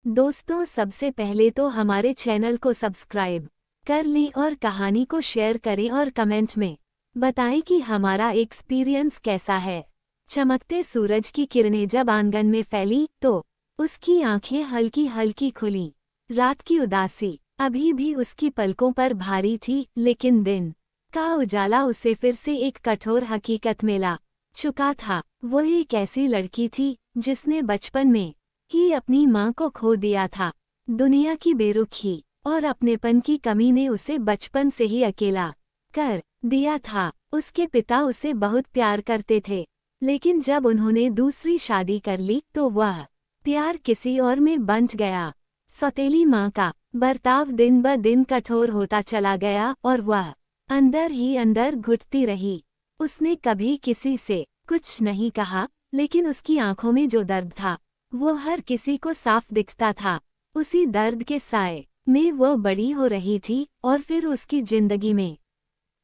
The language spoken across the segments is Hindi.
दोस्तों, सबसे पहले तो हमारे चैनल को सब्सक्राइब कर लें और कहानी को शेयर करें और कमेंट में बताएं कि हमारा एक्सपीरियंस कैसा है। चमकते सूरज की किरणें जब आंगन में फैली तो उसकी आंखें हल्की हल्की खुलीं। रात की उदासी अभी भी उसकी पलकों पर भारी थी, लेकिन दिन का उजाला उसे फिर से एक कठोर हकीकत में ला चुका था। वो एक ऐसी लड़की थी जिसने बचपन में ही अपनी माँ को खो दिया था। दुनिया की बेरुखी और अपनेपन की कमी ने उसे बचपन से ही अकेला कर दिया था। उसके पिता उसे बहुत प्यार करते थे, लेकिन जब उन्होंने दूसरी शादी कर ली तो वह प्यार किसी और में बंट गया। सौतेली माँ का बर्ताव दिन ब दिन कठोर होता चला गया और वह अंदर ही अंदर घुटती रही। उसने कभी किसी से कुछ नहीं कहा, लेकिन उसकी आंखों में जो दर्द था वो हर किसी को साफ दिखता था। उसी दर्द के साए में वो बड़ी हो रही थी और फिर उसकी जिंदगी में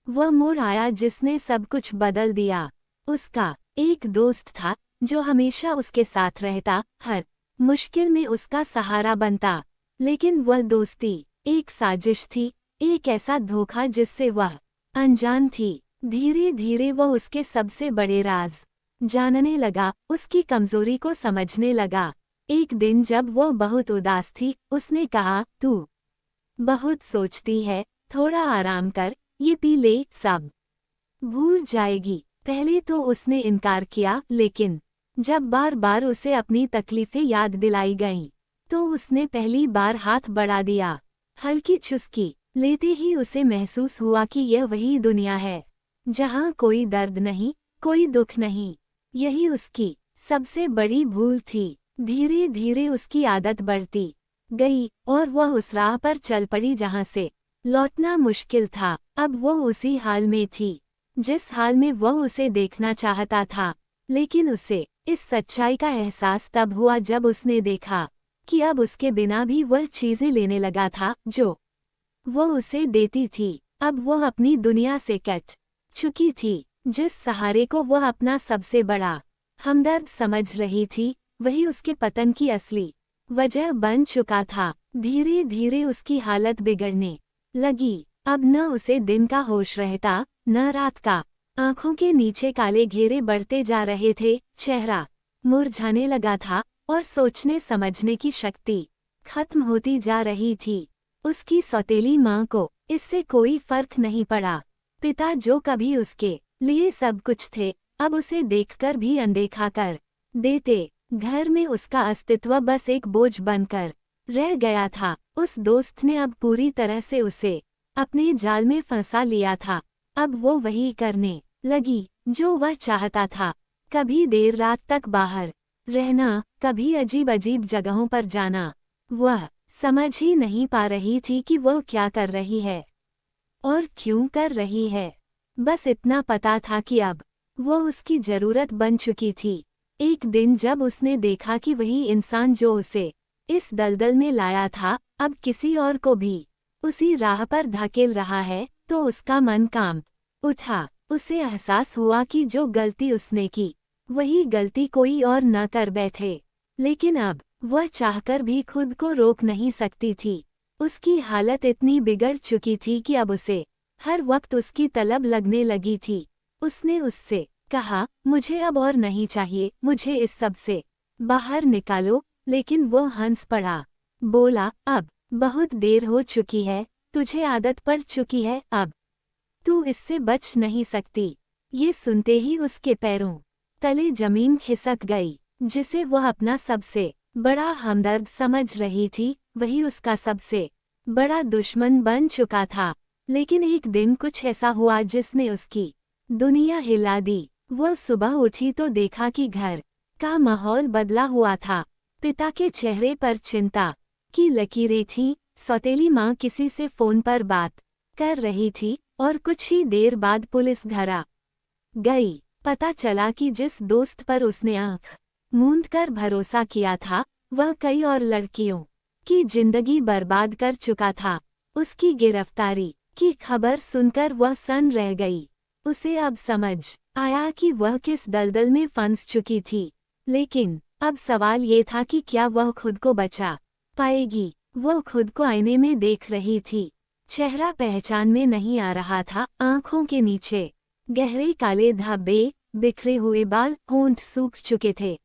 वह मोड़ आया जिसने सब कुछ बदल दिया। उसका एक दोस्त था जो हमेशा उसके साथ रहता, हर मुश्किल में उसका सहारा बनता। लेकिन वह दोस्ती एक साजिश थी, एक ऐसा धोखा जिससे वह अनजान थी। धीरे धीरे वह उसके सबसे बड़े राज जानने लगा, उसकी कमजोरी को समझने लगा। एक दिन जब वह बहुत उदास थी, उसने कहा, तू बहुत सोचती है, थोड़ा आराम कर, ये पी ले, सब भूल जाएगी। पहले तो उसने इनकार किया, लेकिन जब बार बार उसे अपनी तकलीफें याद दिलाई गईं, तो उसने पहली बार हाथ बढ़ा दिया। हल्की चुस्की लेते ही उसे महसूस हुआ कि यह वही दुनिया है जहां कोई दर्द नहीं, कोई दुख नहीं। यही उसकी सबसे बड़ी भूल थी। धीरे धीरे उसकी आदत बढ़ती गई और वह उस राह पर चल पड़ी जहां से लौटना मुश्किल था। अब वह उसी हाल में थी जिस हाल में वह उसे देखना चाहता था, लेकिन उसे इस सच्चाई का एहसास तब हुआ जब उसने देखा कि अब उसके बिना भी वह चीजें लेने लगा था जो वह उसे देती थी। अब वह अपनी दुनिया से कट चुकी थी। जिस सहारे को वह अपना सबसे बड़ा हमदर्द समझ रही थी, वही उसके पतन की असली वजह बन चुका था। धीरे धीरे उसकी हालत बिगड़ने लगी। अब न उसे दिन का होश रहता, न रात का। आंखों के नीचे काले घेरे बढ़ते जा रहे थे, चेहरा मुरझाने लगा था और सोचने समझने की शक्ति खत्म होती जा रही थी। उसकी सौतेली माँ को इससे कोई फर्क नहीं पड़ा। पिता जो कभी उसके लिए सब कुछ थे, अब उसे देखकर भी अनदेखा कर देते। घर में उसका अस्तित्व बस एक बोझ बनकर रह गया था। उस दोस्त ने अब पूरी तरह से उसे अपने जाल में फंसा लिया था। अब वो वही करने लगी जो वह चाहता था। कभी देर रात तक बाहर रहना, कभी अजीब अजीब जगहों पर जाना। वह समझ ही नहीं पा रही थी कि वह क्या कर रही है और क्यों कर रही है। बस इतना पता था कि अब वो उसकी जरूरत बन चुकी थी। एक दिन जब उसने देखा कि वही इंसान जो उसे इस दलदल में लाया था, अब किसी और को भी उसी राह पर धकेल रहा है, तो उसका मन कांप उठा। उसे एहसास हुआ कि जो गलती उसने की, वही गलती कोई और न कर बैठे। लेकिन अब वह चाहकर भी खुद को रोक नहीं सकती थी। उसकी हालत इतनी बिगड़ चुकी थी कि अब उसे हर वक्त उसकी तलब लगने लगी थी। उसने उससे कहा, मुझे अब और नहीं चाहिए, मुझे इस सब से बाहर निकालो। लेकिन वो हंस पड़ा, बोला, अब बहुत देर हो चुकी है, तुझे आदत पड़ चुकी है, अब तू इससे बच नहीं सकती। ये सुनते ही उसके पैरों तले जमीन खिसक गई। जिसे वह अपना सबसे बड़ा हमदर्द समझ रही थी, वही उसका सबसे बड़ा दुश्मन बन चुका था। लेकिन एक दिन कुछ ऐसा हुआ जिसने उसकी दुनिया हिला दी। वह सुबह उठी तो देखा कि घर का माहौल बदला हुआ था। पिता के चेहरे पर चिंता की लकीरें थीं। सौतेली माँ किसी से फोन पर बात कर रही थी और कुछ ही देर बाद पुलिस घर आ गई। पता चला कि जिस दोस्त पर उसने आंख मूंद कर भरोसा किया था, वह कई और लड़कियों की जिंदगी बर्बाद कर चुका था। उसकी गिरफ्तारी की खबर सुनकर वह सन्न रह गई। उसे अब समझ आया कि वह किस दलदल में फंस चुकी थी। लेकिन अब सवाल ये था कि क्या वह खुद को बचा पाएगी। वो खुद को आईने में देख रही थी। चेहरा पहचान में नहीं आ रहा था। आंखों के नीचे गहरे काले धब्बे, बिखरे हुए बाल, होंठ सूख चुके थे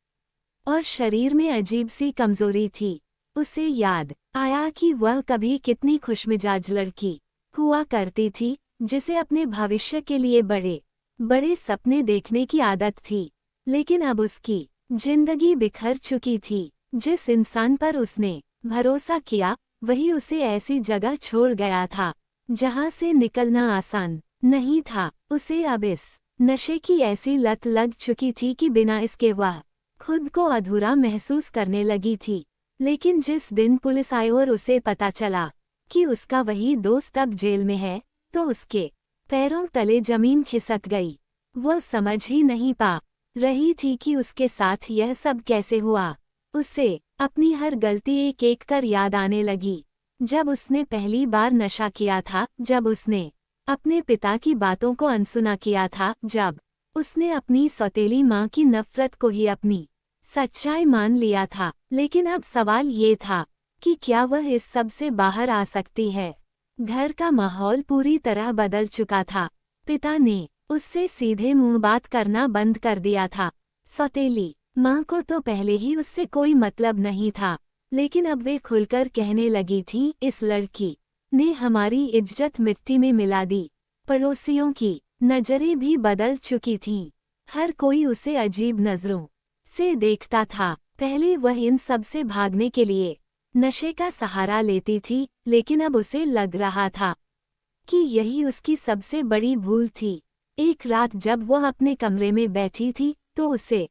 और शरीर में अजीब सी कमजोरी थी। उसे याद आया कि वह कभी कितनी खुशमिजाज लड़की हुआ करती थी, जिसे अपने भविष्य के लिए बड़े बड़े सपने देखने की आदत थी। लेकिन अब उसकी जिंदगी बिखर चुकी थी। जिस इंसान पर उसने भरोसा किया, वही उसे ऐसी जगह छोड़ गया था जहां से निकलना आसान नहीं था। उसे अब इस नशे की ऐसी लत लग चुकी थी कि बिना इसके वह खुद को अधूरा महसूस करने लगी थी। लेकिन जिस दिन पुलिस आई और उसे पता चला कि उसका वही दोस्त अब जेल में है, तो उसके पैरों तले जमीन खिसक गई। वह समझ ही नहीं पा रही थी कि उसके साथ यह सब कैसे हुआ। उसे अपनी हर गलती एक एक कर याद आने लगी। जब उसने पहली बार नशा किया था, जब उसने अपने पिता की बातों को अनसुना किया था, जब उसने अपनी सौतेली माँ की नफरत को ही अपनी सच्चाई मान लिया था। लेकिन अब सवाल ये था कि क्या वह इस सब से बाहर आ सकती है। घर का माहौल पूरी तरह बदल चुका था। पिता ने उससे सीधे मुंह बात करना बंद कर दिया था। सौतेली माँ को तो पहले ही उससे कोई मतलब नहीं था, लेकिन अब वे खुलकर कहने लगी थी, इस लड़की ने हमारी इज्जत मिट्टी में मिला दी। पड़ोसियों की नजरें भी बदल चुकी थीं। हर कोई उसे अजीब नजरों से देखता था। पहले वह इन सब से भागने के लिए नशे का सहारा लेती थी, लेकिन अब उसे लग रहा था कि यही उसकी सबसे बड़ी भूल थी। एक रात जब वह अपने कमरे में बैठी थी, तो उसे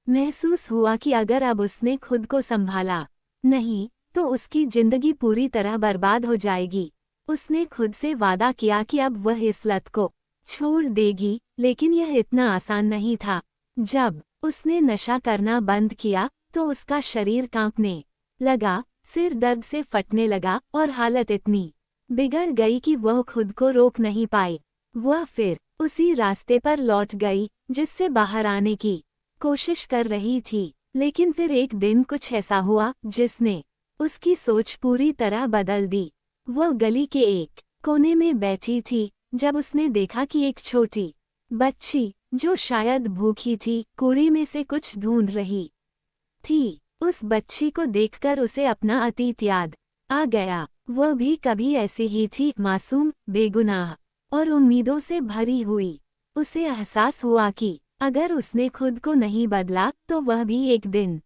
महसूस हुआ कि अगर अब उसने खुद को संभाला नहीं, तो उसकी जिंदगी पूरी तरह बर्बाद हो जाएगी। उसने खुद से वादा किया कि अब वह इस लत को छोड़ देगी, लेकिन यह इतना आसान नहीं था। जब उसने नशा करना बंद किया, तो उसका शरीर कांपने लगा, सिर दर्द से फटने लगा और हालत इतनी बिगड़ गई कि वह खुद को रोक नहीं पाई। वह फिर उसी रास्ते पर लौट गई जिससे बाहर आने की कोशिश कर रही थी। लेकिन फिर एक दिन कुछ ऐसा हुआ जिसने उसकी सोच पूरी तरह बदल दी। वह गली के एक कोने में बैठी थी जब उसने देखा कि एक छोटी बच्ची, जो शायद भूखी थी, कूड़े में से कुछ ढूंढ रही थी। उस बच्ची को देखकर उसे अपना अतीत याद आ गया। वह भी कभी ऐसी ही थी, मासूम, बेगुनाह और उम्मीदों से भरी हुई। उसे एहसास हुआ कि अगर उसने खुद को नहीं बदला, तो वह भी एक दिन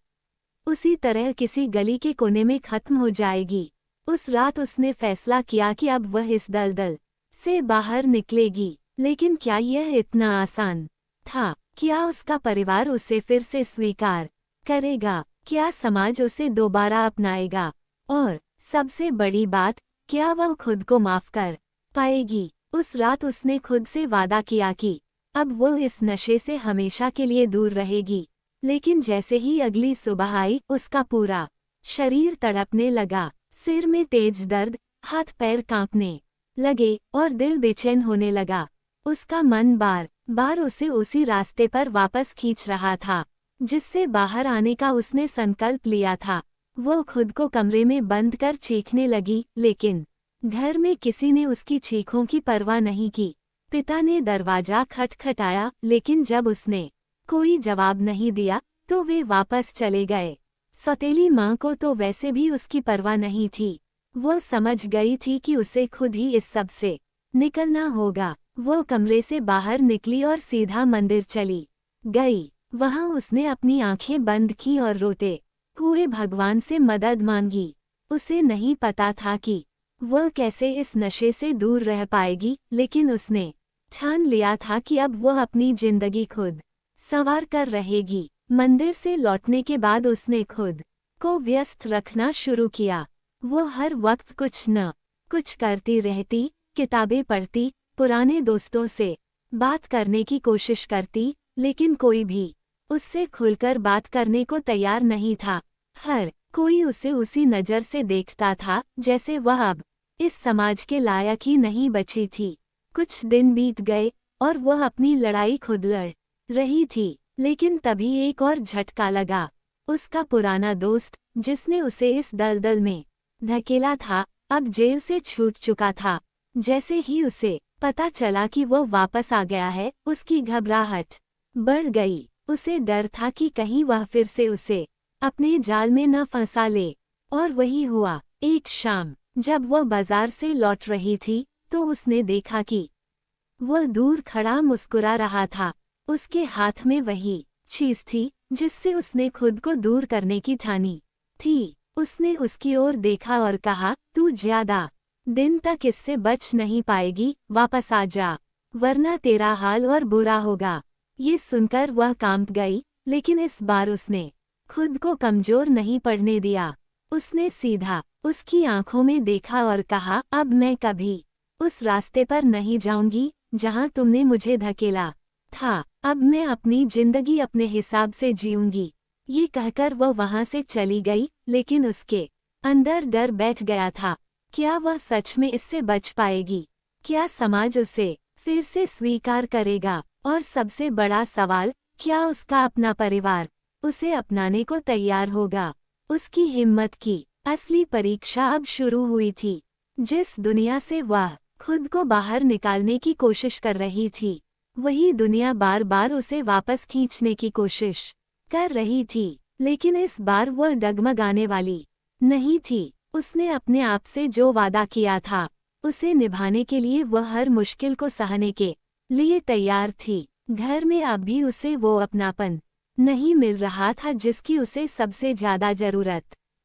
उसी तरह किसी गली के कोने में खत्म हो जाएगी। उस रात उसने फैसला किया कि अब वह इस दलदल से बाहर निकलेगी। लेकिन क्या यह इतना आसान था? क्या उसका परिवार उसे फिर से स्वीकार करेगा? क्या समाज उसे दोबारा अपनाएगा? और सबसे बड़ी बात, क्या वह खुद को माफ कर पाएगी? उस रात उसने खुद से वादा किया कि अब वो इस नशे से हमेशा के लिए दूर रहेगी। लेकिन जैसे ही अगली सुबह आई, उसका पूरा शरीर तड़पने लगा। सिर में तेज दर्द, हाथ पैर कांपने लगे और दिल बेचैन होने लगा। उसका मन बार बार उसे उसी रास्ते पर वापस खींच रहा था जिससे बाहर आने का उसने संकल्प लिया था। वो खुद को कमरे में बंद कर चीखने लगी, लेकिन घर में किसी ने उसकी चीखों की परवाह नहीं की। पिता ने दरवाजा खटखटाया, लेकिन जब उसने कोई जवाब नहीं दिया, तो वे वापस चले गए। सौतेली माँ को तो वैसे भी उसकी परवाह नहीं थी। वो समझ गई थी कि उसे खुद ही इस सब से निकलना होगा। वो कमरे से बाहर निकली और सीधा मंदिर चली गई। वहां उसने अपनी आंखें बंद की और रोते हुए भगवान से मदद मांगी। उसे नहीं पता था कि वह कैसे इस नशे से दूर रह पाएगी, लेकिन उसने ठान लिया था कि अब वह अपनी जिंदगी खुद संवार कर रहेगी। मंदिर से लौटने के बाद उसने खुद को व्यस्त रखना शुरू किया। वो हर वक्त कुछ न कुछ करती रहती, किताबें पढ़ती, पुराने दोस्तों से बात करने की कोशिश करती, लेकिन कोई भी उससे खुलकर बात करने को तैयार नहीं था। हर कोई उसे उसी नज़र से देखता था जैसे वह अब इस समाज के लायक ही नहीं बची थी। कुछ दिन बीत गए और वह अपनी लड़ाई खुद लड़ रही थी, लेकिन तभी एक और झटका लगा। उसका पुराना दोस्त, जिसने उसे इस दलदल में धकेला था, अब जेल से छूट चुका था। जैसे ही उसे पता चला कि वो वापस आ गया है, उसकी घबराहट बढ़ गई। उसे डर था कि कहीं वह फिर से उसे अपने जाल में न फंसा ले। और वही हुआ। एक शाम जब वह बाजार से लौट रही थी, तो उसने देखा कि वह दूर खड़ा मुस्कुरा रहा था। उसके हाथ में वही चीज थी जिससे उसने खुद को दूर करने की ठानी थी। उसने उसकी ओर देखा और कहा, तू ज्यादा दिन तक इससे बच नहीं पाएगी, वापस आ जा, वरना तेरा हाल और बुरा होगा। ये सुनकर वह कांप गई, लेकिन इस बार उसने खुद को कमजोर नहीं पड़ने दिया। उसने सीधा उसकी आंखों में देखा और कहा, अब मैं कभी उस रास्ते पर नहीं जाऊंगी जहां तुमने मुझे धकेला था। अब मैं अपनी जिंदगी अपने हिसाब से जीऊंगी। ये कहकर वह वहां से चली गई, लेकिन उसके अंदर डर बैठ गया था। क्या वह सच में इससे बच पाएगी? क्या समाज उसे फिर से स्वीकार करेगा? और सबसे बड़ा सवाल, क्या उसका अपना परिवार उसे अपनाने को तैयार होगा? उसकी हिम्मत की असली परीक्षा अब शुरू हुई थी। जिस दुनिया से वह खुद को बाहर निकालने की कोशिश कर रही थी, वही दुनिया बार बार उसे वापस खींचने की कोशिश कर रही थी। लेकिन इस बार वह डगमगाने वाली नहीं थी। उसने अपने आप से जो वादा किया था, उसे निभाने के लिए वह हर मुश्किल को सहने के लिए तैयार थी। घर में अब भी उसे वो अपनापन नहीं मिल रहा था जिसकी उसे सबसे ज्यादा जरूरत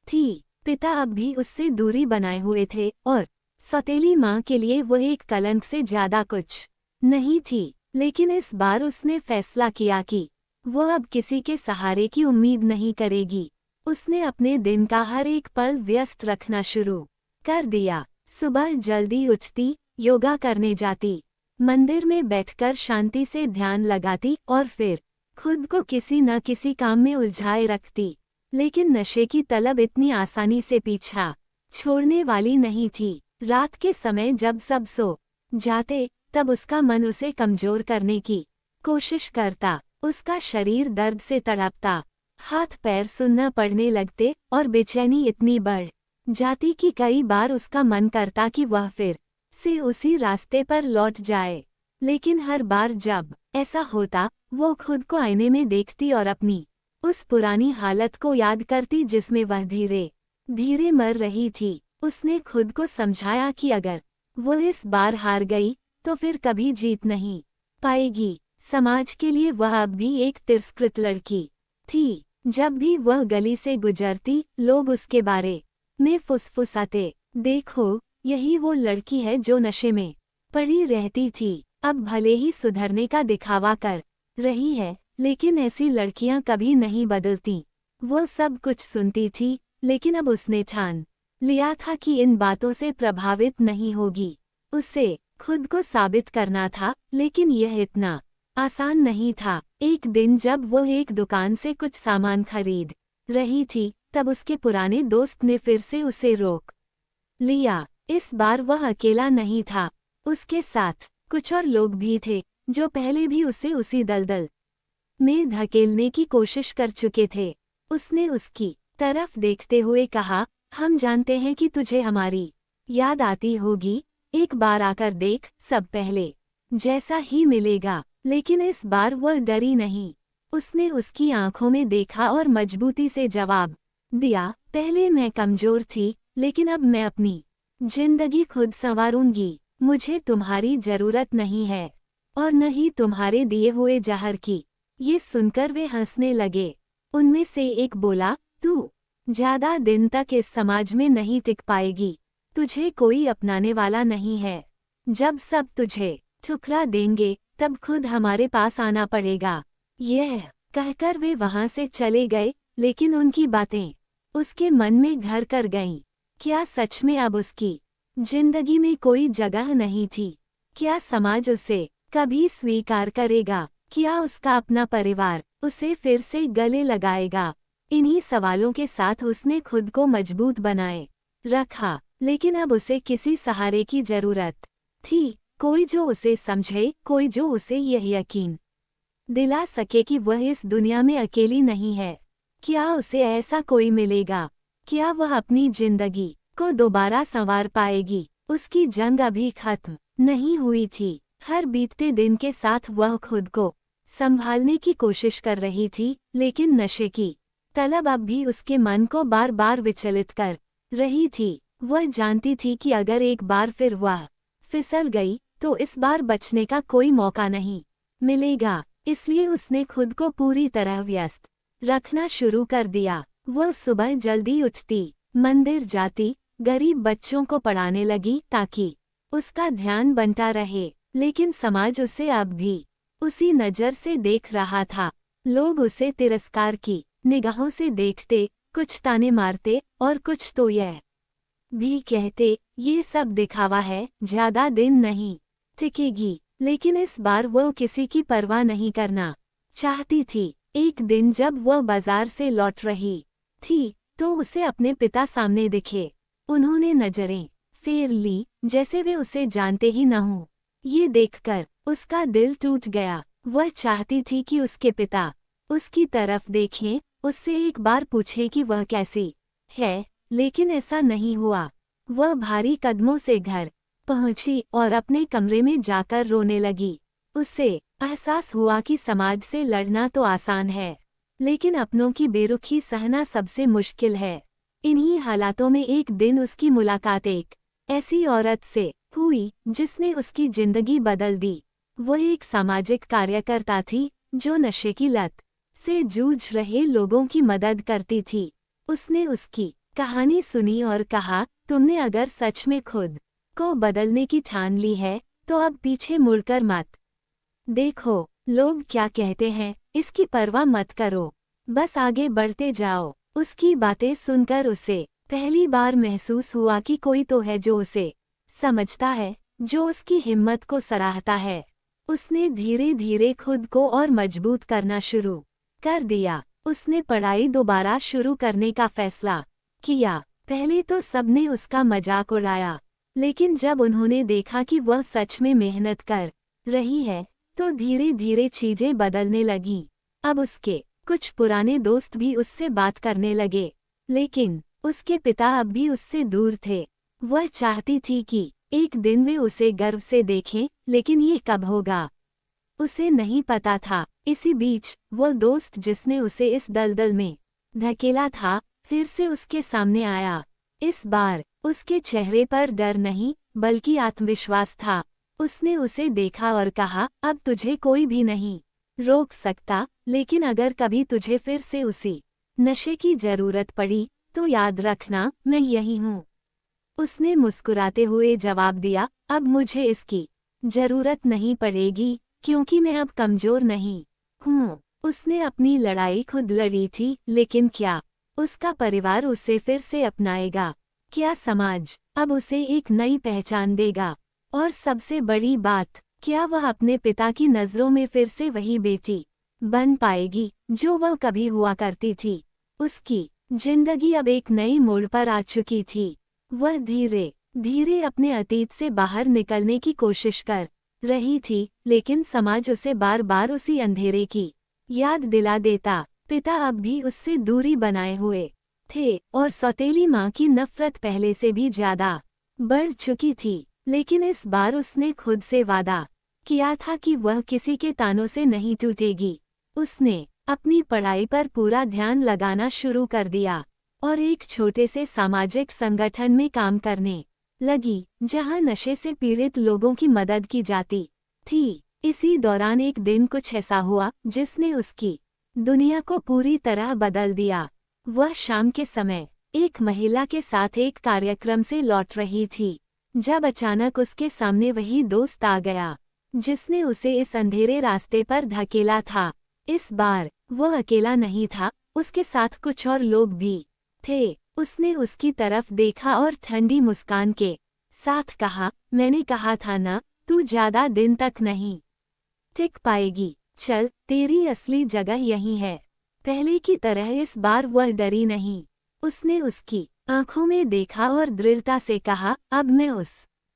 थी। पिता अब भी उससे दूरी बनाए हुए थे और सौतेली माँ के लिए वह एक कलंक से ज्यादा कुछ नहीं थी। लेकिन इस बार उसने फैसला किया कि वह अब किसी के सहारे की उम्मीद नहीं करेगी। उसने अपने दिन का हर एक पल व्यस्त रखना शुरू कर दिया। सुबह जल्दी उठती, योगा करने जाती, मंदिर में बैठकर शांति से ध्यान लगाती और फिर खुद को किसी न किसी काम में उलझाए रखती। लेकिन नशे की तलब इतनी आसानी से पीछा छोड़ने वाली नहीं थी। रात के समय जब सब सो जाते, तब उसका मन उसे कमजोर करने की कोशिश करता। उसका शरीर दर्द से तड़पता, हाथ पैर सुनना पड़ने लगते और बेचैनी इतनी बढ़ जाती कि कई बार उसका मन करता कि वह फिर से उसी रास्ते पर लौट जाए। लेकिन हर बार जब ऐसा होता, वो खुद को आईने में देखती और अपनी उस पुरानी हालत को याद करती जिसमें वह धीरे धीरे मर रही थी। उसने खुद को समझाया कि अगर वो इस बार हार गई, तो फिर कभी जीत नहीं पाएगी। समाज के लिए वह अब भी एक तिरस्कृत लड़की थी। जब भी वह गली से गुजरती, लोग उसके बारे में फुसफुसाते, देखो, यही वो लड़की है जो नशे में पड़ी रहती थी। अब भले ही सुधरने का दिखावा कर रही है, लेकिन ऐसी लड़कियां कभी नहीं बदलती। वो सब कुछ सुनती थी, लेकिन अब उसने ठान लिया था कि इन बातों से प्रभावित नहीं होगी। उसे खुद को साबित करना था, लेकिन यह इतना आसान नहीं था। एक दिन जब वो एक दुकान से कुछ सामान खरीद रही थी, तब उसके पुराने दोस्त ने फिर से उसे रोक लिया। इस बार वह अकेला नहीं था, उसके साथ कुछ और लोग भी थे जो पहले भी उसे उसी दलदल में धकेलने की कोशिश कर चुके थे। उसने उसकी तरफ देखते हुए कहा, हम जानते हैं कि तुझे हमारी याद आती होगी, एक बार आकर देख, सब पहले जैसा ही मिलेगा। लेकिन इस बार वह डरी नहीं। उसने उसकी आंखों में देखा और मजबूती से जवाब दिया, पहले मैं कमजोर थी, लेकिन अब मैं अपनी जिंदगी खुद संवारूंगी। मुझे तुम्हारी जरूरत नहीं है, और न ही तुम्हारे दिए हुए जहर की। ये सुनकर वे हंसने लगे। उनमें से एक बोला, तू ज्यादा दिन तक इस समाज में नहीं टिक पाएगी। तुझे कोई अपनाने वाला नहीं है। जब सब तुझे ठुकरा देंगे, तब खुद हमारे पास आना पड़ेगा। यह कहकर वे वहां से चले गए, लेकिन उनकी बातें उसके मन में घर कर गईं। क्या सच में अब उसकी जिंदगी में कोई जगह नहीं थी? क्या समाज उसे कभी स्वीकार करेगा? क्या उसका अपना परिवार उसे फिर से गले लगाएगा? इन्हीं सवालों के साथ उसने खुद को मजबूत बनाए रखा, लेकिन अब उसे किसी सहारे की जरूरत थी। कोई जो उसे समझे, कोई जो उसे यह यकीन दिला सके कि वह इस दुनिया में अकेली नहीं है। क्या उसे ऐसा कोई मिलेगा क्या वह अपनी जिंदगी को दोबारा संवार पाएगी? उसकी जंग अभी खत्म नहीं हुई थी। हर बीतते दिन के साथ वह खुद को संभालने की कोशिश कर रही थी, लेकिन नशे की तलब अब भी उसके मन को बार बार विचलित कर रही थी। वह जानती थी कि अगर एक बार फिर वह फिसल गई तो इस बार बचने का कोई मौका नहीं मिलेगा। इसलिए उसने खुद को पूरी तरह व्यस्त रखना शुरू कर दिया। वह सुबह जल्दी उठती, मंदिर जाती, गरीब बच्चों को पढ़ाने लगी ताकि उसका ध्यान बंटा रहे। लेकिन समाज उसे अब भी उसी नज़र से देख रहा था। लोग उसे तिरस्कार की निगाहों से देखते, कुछ ताने मारते और कुछ तो यह भी कहते, ये सब दिखावा है, ज्यादा दिन नहीं टिकेगी। लेकिन इस बार वो किसी की परवाह नहीं करना चाहती थी। एक दिन जब वह बाजार से लौट रही थी तो उसे अपने पिता सामने दिखे। उन्होंने नजरें फेर ली, जैसे वे उसे जानते ही न हों। ये देखकर उसका दिल टूट गया। वह चाहती थी कि उसके पिता उसकी तरफ देखें, उससे एक बार पूछें कि वह कैसी है, लेकिन ऐसा नहीं हुआ। वह भारी कदमों से घर पहुंची और अपने कमरे में जाकर रोने लगी। उसे एहसास हुआ कि समाज से लड़ना तो आसान है, लेकिन अपनों की बेरुखी सहना सबसे मुश्किल है। इन्हीं हालातों में एक दिन उसकी मुलाकात एक ऐसी औरत से हुई जिसने उसकी जिंदगी बदल दी। वह एक सामाजिक कार्यकर्ता थी जो नशे की लत से जूझ रहे लोगों की मदद करती थी। उसने उसकी कहानी सुनी और कहा, तुमने अगर सच में खुद को बदलने की ठान ली है तो अब पीछे मुड़कर मत देखो। लोग क्या कहते हैं इसकी परवाह मत करो, बस आगे बढ़ते जाओ। उसकी बातें सुनकर उसे पहली बार महसूस हुआ कि कोई तो है जो उसे समझता है, जो उसकी हिम्मत को सराहता है। उसने धीरे धीरे खुद को और मजबूत करना शुरू कर दिया। उसने पढ़ाई दोबारा शुरू करने का फैसला किया। पहले तो सबने उसका मजाक उड़ाया, लेकिन जब उन्होंने देखा कि वह सच में मेहनत कर रही है तो धीरे धीरे चीजें बदलने लगीं। अब उसके कुछ पुराने दोस्त भी उससे बात करने लगे, लेकिन उसके पिता अब भी उससे दूर थे। वह चाहती थी कि एक दिन वे उसे गर्व से देखें, लेकिन ये कब होगा उसे नहीं पता था। इसी बीच वो दोस्त जिसने उसे इस दलदल में धकेला था फिर से उसके सामने आया। इस बार उसके चेहरे पर डर नहीं बल्कि आत्मविश्वास था। उसने उसे देखा और कहा, अब तुझे कोई भी नहीं रोक सकता, लेकिन अगर कभी तुझे फिर से उसी नशे की जरूरत पड़ी तो याद रखना, मैं यही हूँ। उसने मुस्कुराते हुए जवाब दिया, अब मुझे इसकी जरूरत नहीं पड़ेगी क्योंकि मैं अब कमजोर नहीं हूँ। उसने अपनी लड़ाई खुद लड़ी थी, लेकिन क्या उसका परिवार उसे फिर से अपनाएगा? क्या समाज अब उसे एक नई पहचान देगा? और सबसे बड़ी बात, क्या वह अपने पिता की नज़रों में फिर से वही बेटी बन पाएगी जो वह कभी हुआ करती थी? उसकी जिंदगी अब एक नई मोड़ पर आ चुकी थी। वह धीरे धीरे अपने अतीत से बाहर निकलने की कोशिश कर रही थी, लेकिन समाज उसे बार बार उसी अंधेरे की याद दिला देता। पिता अब भी उससे दूरी बनाए हुए थे और सौतेली माँ की नफरत पहले से भी ज्यादा बढ़ चुकी थी। लेकिन इस बार उसने खुद से वादा किया था कि वह किसी के तानों से नहीं टूटेगी। उसने अपनी पढ़ाई पर पूरा ध्यान लगाना शुरू कर दिया और एक छोटे से सामाजिक संगठन में काम करने लगी, जहां नशे से पीड़ित लोगों की मदद की जाती थी। इसी दौरान एक दिन कुछ ऐसा हुआ जिसने उसकी दुनिया को पूरी तरह बदल दिया। वह शाम के समय एक महिला के साथ एक कार्यक्रम से लौट रही थी, जब अचानक उसके सामने वही दोस्त आ गया जिसने उसे इस अंधेरे रास्ते पर धकेला था। इस बार वह अकेला नहीं था, उसके साथ कुछ और लोग भी थे। उसने उसकी तरफ देखा और ठंडी मुस्कान के साथ कहा, मैंने कहा था ना, तू ज्यादा दिन तक नहीं टिक पाएगी। चल, तेरी असली जगह यही है। पहले की तरह इस बार वह डरी नहीं। उसने उसकी आंखों में देखा और दृढ़ता से कहा, अब मैं उस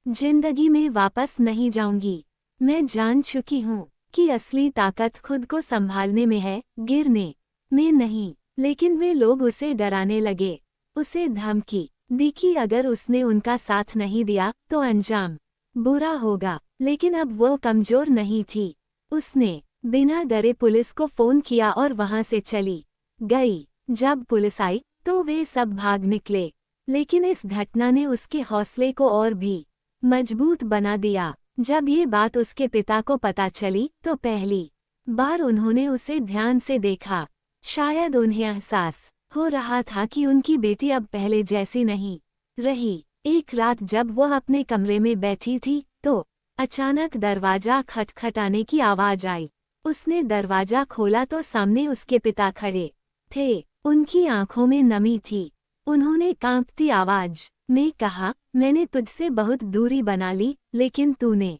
जिंदगी में वापस नहीं जाऊंगी। मैं जान चुकी हूँ कि असली ताकत खुद को संभालने में है, गिरने में नहीं। लेकिन वे लोग उसे डराने लगे। उसे धमकी दी कि अगर उसने उनका साथ नहीं दिया तो अंजाम बुरा होगा, लेकिन अब वो कमजोर नहीं थी। उसने बिना डरे पुलिस को फोन किया और वहां से चली गई। जब पुलिस आई तो वे सब भाग निकले, लेकिन इस घटना ने उसके हौसले को और भी मजबूत बना दिया। जब ये बात उसके पिता को पता चली तो पहली बार उन्होंने उसे ध्यान से देखा। शायद उन्हें एहसास हो रहा था कि उनकी बेटी अब पहले जैसी नहीं रही। एक रात जब वह अपने कमरे में बैठी थी तो अचानक दरवाजा खटखटाने की आवाज आई। उसने दरवाजा खोला तो सामने उसके पिता खड़े थे। उनकी आंखों में नमी थी। उन्होंने कांपती आवाज में कहा, मैंने तुझसे बहुत दूरी बना ली, लेकिन तूने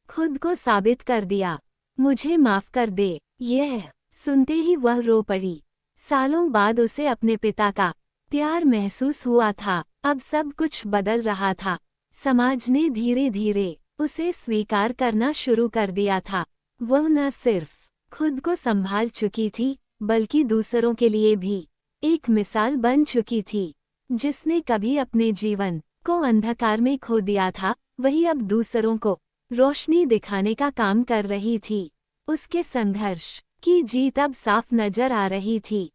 खुद को साबित कर दिया। मुझे माफ कर दे। यह सुनते ही वह रो पड़ी। सालों बाद उसे अपने पिता का प्यार महसूस हुआ था। अब सब कुछ बदल रहा था। समाज ने धीरे धीरे उसे स्वीकार करना शुरू कर दिया था। वह न सिर्फ खुद को संभाल चुकी थी, बल्कि दूसरों के लिए भी एक मिसाल बन चुकी थी। जिसने कभी अपने जीवन को अंधकार में खो दिया था, वही अब दूसरों को रोशनी दिखाने का काम कर रही थी। उसके संघर्ष की जीत अब साफ नजर आ रही थी।